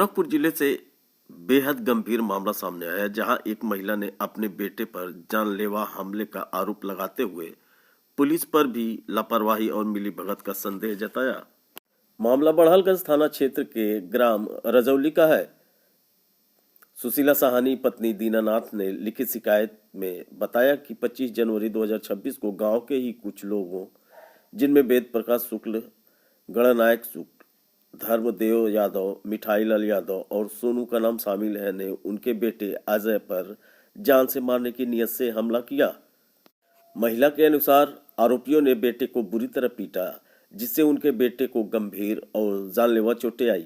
गोरखपुर जिले से बेहद गंभीर मामला सामने आया जहां एक महिला ने अपने बेटे पर जानलेवा हमले का आरोप लगाते हुए पुलिस पर भी लापरवाही और मिलीभगत का संदेह जताया। मामला बड़हलगंज थाना क्षेत्र के ग्राम रजौली का है। सुशीला साहनी पत्नी दीनानाथ ने लिखित शिकायत में बताया कि 25 जनवरी 2026 को गांव के ही कुछ लोगों, जिनमें वेद प्रकाश शुक्ल, गणनायक शुक्ल, धर्मदेव यादव, मिठाई लाल यादव और सोनू का नाम शामिल है, ने उनके बेटे अजय पर जान से मारने की नियत से हमला किया। महिला के अनुसार आरोपियों ने बेटे को बुरी तरह पीटा, जिससे उनके बेटे को गंभीर और जानलेवा चोटें आई।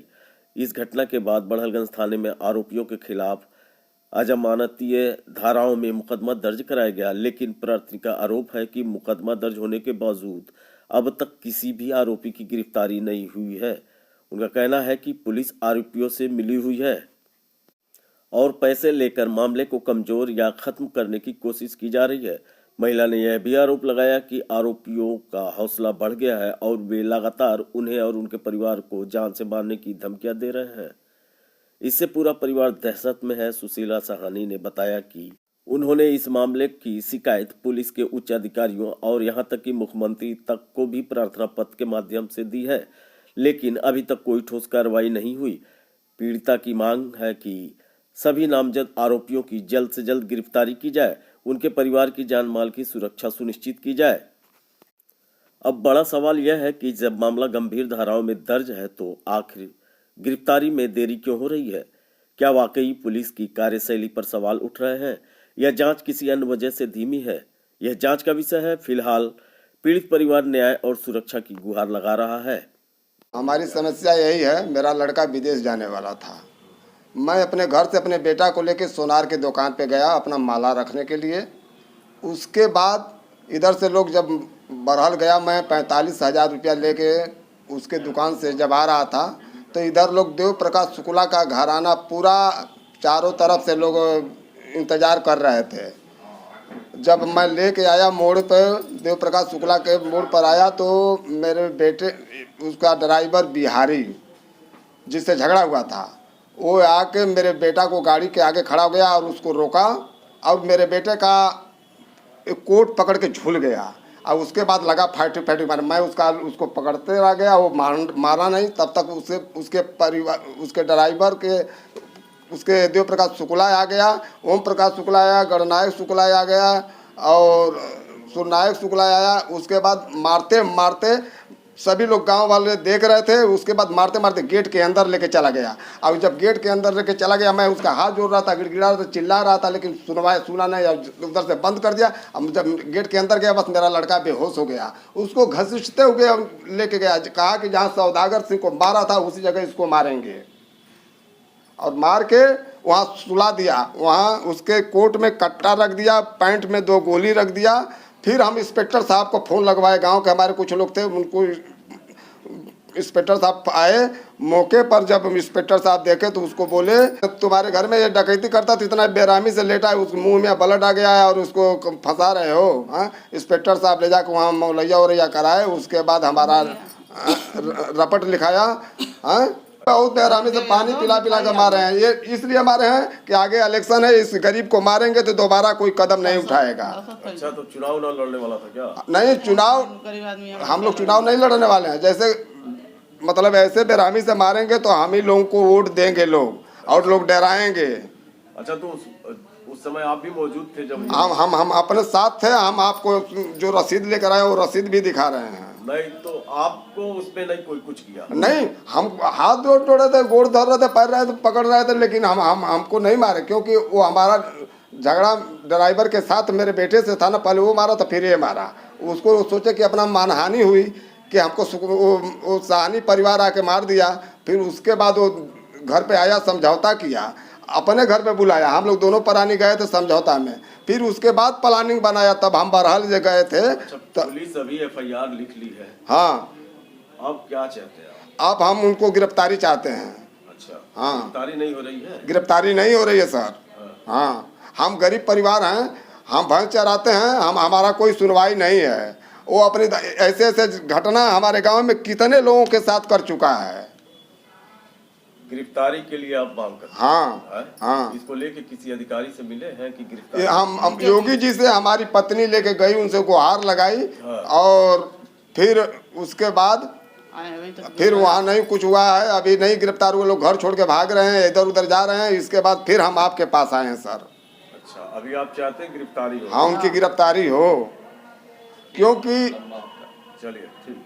इस घटना के बाद बड़हलगंज थाने में आरोपियों के खिलाफ अजमानतीय धाराओं में मुकदमा दर्ज कराया गया, लेकिन प्रार्थना का आरोप है कि मुकदमा दर्ज होने के बावजूद अब तक किसी भी आरोपी की गिरफ्तारी नहीं हुई है। उनका कहना है कि पुलिस आरोपियों से मिली हुई है और पैसे लेकर मामले को कमजोर या खत्म करने की कोशिश की जा रही है। महिला ने यह भी आरोप लगाया कि आरोपियों का हौसला बढ़ गया है और वे लगातार उन्हें और उनके परिवार को जान से मारने की धमकियां दे रहे हैं। इससे पूरा परिवार दहशत में है। सुशीला साहनी ने बताया कि उन्होंने इस मामले की शिकायत पुलिस के उच्च अधिकारियों और यहां तक कि मुख्यमंत्री तक को भी प्रार्थना पत्र के माध्यम से दी है, लेकिन अभी तक कोई ठोस कार्रवाई नहीं हुई। पीड़िता की मांग है कि सभी नामजद आरोपियों की जल्द से जल्द गिरफ्तारी की जाए, उनके परिवार की जान माल की सुरक्षा सुनिश्चित की जाए। अब बड़ा सवाल यह है कि जब मामला गंभीर धाराओं में दर्ज है तो आखिर गिरफ्तारी में देरी क्यों हो रही है? क्या वाकई पुलिस की कार्यशैली पर सवाल उठ रहे हैं या जांच किसी अन्य वजह से धीमी है? यह जांच का विषय है। फिलहाल पीड़ित परिवार न्याय और सुरक्षा की गुहार लगा रहा है। हमारी समस्या यही है, मेरा लड़का विदेश जाने वाला था। मैं अपने घर से अपने बेटा को लेकर सोनार के दुकान पे गया अपना माला रखने के लिए। उसके बाद इधर से लोग जब बरहल गया, मैं 45,000 रुपया लेके उसके दुकान से जब आ रहा था तो इधर लोग देव प्रकाश शुक्ला का घराना पूरा चारों तरफ से लोग इंतज़ार कर रहे थे। जब मैं लेके आया मोड़ पे, देव प्रकाश शुक्ला के मोड़ पर आया, तो मेरे बेटे, उसका ड्राइवर बिहारी जिससे झगड़ा हुआ था, वो आके मेरे बेटा को गाड़ी के आगे खड़ा हो गया और उसको रोका और मेरे बेटे का एक कोट पकड़ के झूल गया और उसके बाद लगा फाइटिंग मार। मैं उसको पकड़ते रह गया, वो मारा नहीं। तब तक उसके परिवार, उसके ड्राइवर के, उसके देव प्रकाश शुक्ला आ गया, ओम प्रकाश शुक्ला आया, गणनायक शुक्ला आ गया और सुरनायक शुक्ला आया। उसके बाद मारते मारते सभी लोग गांव वाले देख रहे थे। उसके बाद मारते मारते गेट के अंदर लेके चला गया और जब गेट के अंदर लेके चला गया, मैं उसका हाथ जोड़ रहा था, गिड़गिड़ा रहा था, चिल्ला रहा था, लेकिन सुना नहीं। उधर से बंद कर दिया। अब जब गेट के अंदर गया, बस मेरा लड़का बेहोश हो गया। उसको घसीटते हुए लेके गया, कहा कि जहाँ सौदागर सिंह को मारा था उसी जगह इसको मारेंगे, और मार के वहाँ सुला दिया। वहाँ उसके कोट में कट्टा रख दिया, पैंट में 2 गोली रख दिया। फिर हम इंस्पेक्टर साहब को फ़ोन लगवाए, गांव के हमारे कुछ लोग थे, उनको इंस्पेक्टर साहब आए मौके पर। जब इंस्पेक्टर साहब देखे तो उसको बोले, तुम्हारे घर में ये डकैती करता तो इतना बेरामी से लेटा है, उसके मुंह में ब्लड आ गया है और उसको फंसा रहे हो। हाँ, इंस्पेक्टर साहब ले जाकर वहाँ मौलैया वरैया कराए। उसके बाद हमारा रपट लिखाया। हाँ, बहुत बेरामी से पानी पिला पिला कर मारे हैं। ये इसलिए मारे हैं कि आगे इलेक्शन है, इस गरीब को मारेंगे तो दोबारा कोई कदम नहीं उठाएगा। अच्छा, तो चुनाव ना लड़ने वाला था क्या? नहीं, चुनाव हम लोग चुनाव नहीं लड़ने वाले हैं। जैसे मतलब ऐसे बेरामी से मारेंगे तो हम ही लोगों को वोट देंगे लोग और लोग डराएंगे। अच्छा, तो उस समय आप भी मौजूद थे जब? हम अपने साथ थे। हम आपको जो रसीद लेकर आए वो रसीद भी दिखा रहे हैं। नहीं, तो आपको उसमें नहीं कोई कुछ किया? नहीं, हम हाथ जोड़ रहे थे, गोड़ धर रहे थे, पैर रहे थे, पकड़ रहे थे, लेकिन हमको नहीं मारे, क्योंकि वो हमारा झगड़ा ड्राइवर के साथ मेरे बेटे से था ना। पहले वो मारा था, फिर ये मारा। उसको सोचे कि अपना मानहानि हुई कि हमको वो साहनी परिवार आके मार दिया। फिर उसके बाद वो घर पे आया, समझौता किया, अपने घर पे बुलाया। हम लोग दोनों प्राणी गए थे समझौता में। फिर उसके बाद प्लानिंग बनाया, तब हम बरहल जे गए थे। अच्छा, पुलिस अभी FIR लिख ली है? हाँ। अब क्या चाहते हैं? अब हम उनको गिरफ्तारी चाहते हैं। अच्छा, हाँ, गिरफ्तारी नहीं हो रही है? गिरफ्तारी नहीं हो रही है सर। हाँ, हम गरीब परिवार हैं, हम भैंस चराते हैं, हमारा कोई सुनवाई नहीं है। वो अपनी ऐसे ऐसे घटना हमारे गांव में कितने लोगों के साथ कर चुका है। गिरफ्तारी के लिए आप मांग करते हाँ हैं? हाँ। इसको लेके किसी अधिकारी से मिले हैं कि ये गिरफ्तारी? हम योगी जी से हमारी पत्नी लेके गई, उनसे गुहार लगाई हाँ। और फिर उसके बाद फिर वहाँ नहीं कुछ हुआ है, अभी नहीं गिरफ्तार हुए लोग, घर छोड़ के भाग रहे हैं, इधर उधर जा रहे हैं। इसके बाद फिर हम आपके पास आए हैं सर। अच्छा, अभी आप चाहते हैं गिरफ्तारी हो? हाँ, उनकी गिरफ्तारी हो, क्योंकि चलिए ठीक।